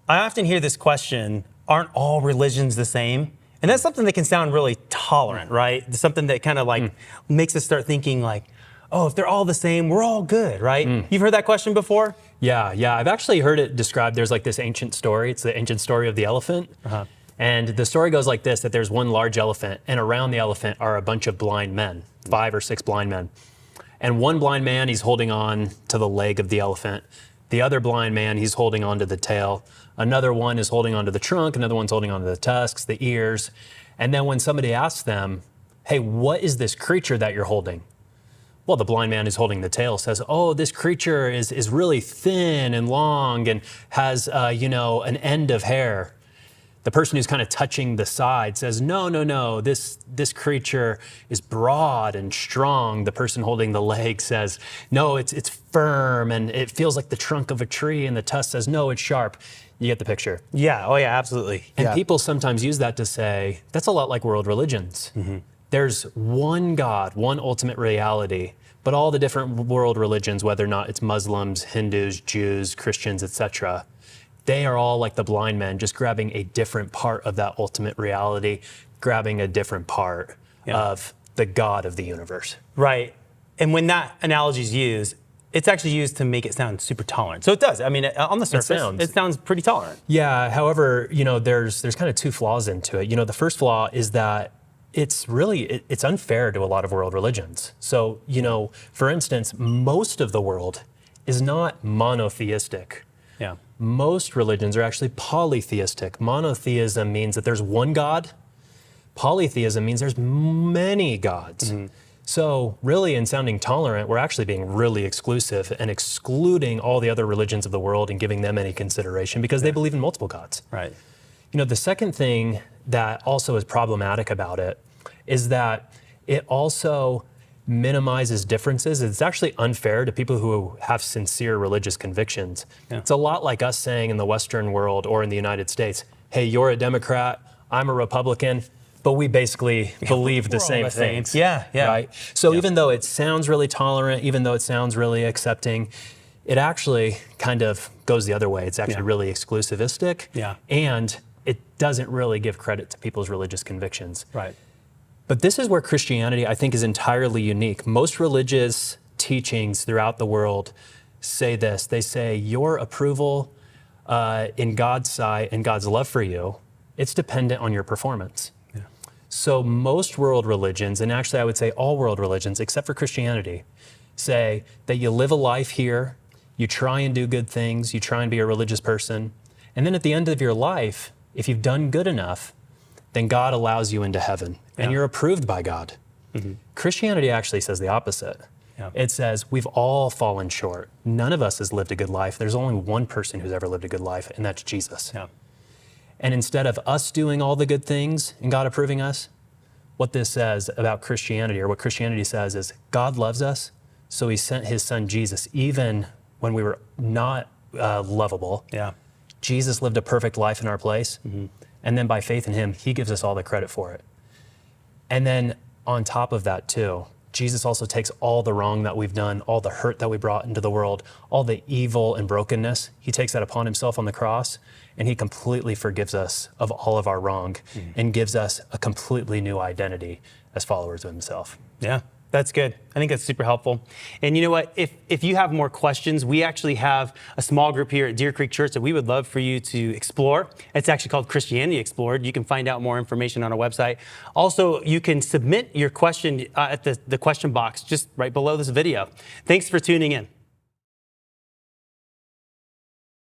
I often hear this question, aren't all religions the same? And that's something that can sound really tolerant, right? It's something that kind of like makes us start thinking like, oh, if they're all the same, we're all good, right? You've heard that question before? Yeah. I've actually heard it described. There's like this ancient story. It's the ancient story of the elephant. And the story goes like this, that there's one large elephant, and around the elephant are a bunch of blind men, 5 or 6 blind men. And one blind man, he's holding on to the leg of the elephant. The other blind man, he's holding on to the tail. Another one is holding on to the trunk. Another one's holding on to the tusks, the ears. And then when somebody asks them, hey, what is this creature that you're holding? Well, the blind man who's holding the tail says, oh, this creature is really thin and long and has, an end of hair. The person who's kind of touching the side says, no, this creature is broad and strong. The person holding the leg says, no, it's firm and it feels like the trunk of a tree. And the tusk says, no, it's sharp. You get the picture. Yeah, oh yeah, absolutely. And people sometimes use that to say, that's a lot like world religions. There's one God, one ultimate reality, but all the different world religions, whether or not it's Muslims, Hindus, Jews, Christians, etc., they are all like the blind men, just grabbing a different part of that ultimate reality, grabbing a different part of the God of the universe. Right. And when that analogy is used, it's actually used to make it sound super tolerant. So it does. I mean, on the surface, it sounds pretty tolerant. Yeah. However, there's kind of 2 flaws into it. The first flaw is that it's unfair to a lot of world religions. So, for instance, most of the world is not monotheistic. Yeah. Most religions are actually polytheistic. Monotheism means that there's one God. Polytheism means there's many gods. So really, in sounding tolerant, we're actually being really exclusive and excluding all the other religions of the world and giving them any consideration because they believe in multiple gods. Right. The second thing that also is problematic about it is that it also minimizes differences. It's actually unfair to people who have sincere religious convictions. It's a lot like us saying in the Western world or in the United States, hey, you're a Democrat, I'm a Republican, but we basically believe the same things. Yeah. Right? So even though it sounds really tolerant, even though it sounds really accepting, it actually kind of goes the other way. It's actually really exclusivistic. And it doesn't really give credit to people's religious convictions. Right. But this is where Christianity, I think, is entirely unique. Most religious teachings throughout the world say this. They say your approval in God's sight and God's love for you, it's dependent on your performance. So most world religions, and actually I would say all world religions, except for Christianity, say that you live a life here, you try and do good things, you try and be a religious person, and then at the end of your life, if you've done good enough, then God allows you into heaven and you're approved by God. Christianity actually says the opposite. It says we've all fallen short. None of us has lived a good life. There's only one person who's ever lived a good life, and that's Jesus. And instead of us doing all the good things and God approving us, what this says about Christianity, or what Christianity says, is God loves us, so he sent his son Jesus even when we were not lovable. Jesus lived a perfect life in our place. And then by faith in him, he gives us all the credit for it. And then on top of that too, Jesus also takes all the wrong that we've done, all the hurt that we brought into the world, all the evil and brokenness. He takes that upon himself on the cross, and he completely forgives us of all of our wrong and gives us a completely new identity as followers of himself. Yeah. That's good. I think that's super helpful. And you know what? If you have more questions, we actually have a small group here at Deer Creek Church that we would love for you to explore. It's actually called Christianity Explored. You can find out more information on our website. Also, you can submit your question at the question box just right below this video. Thanks for tuning in.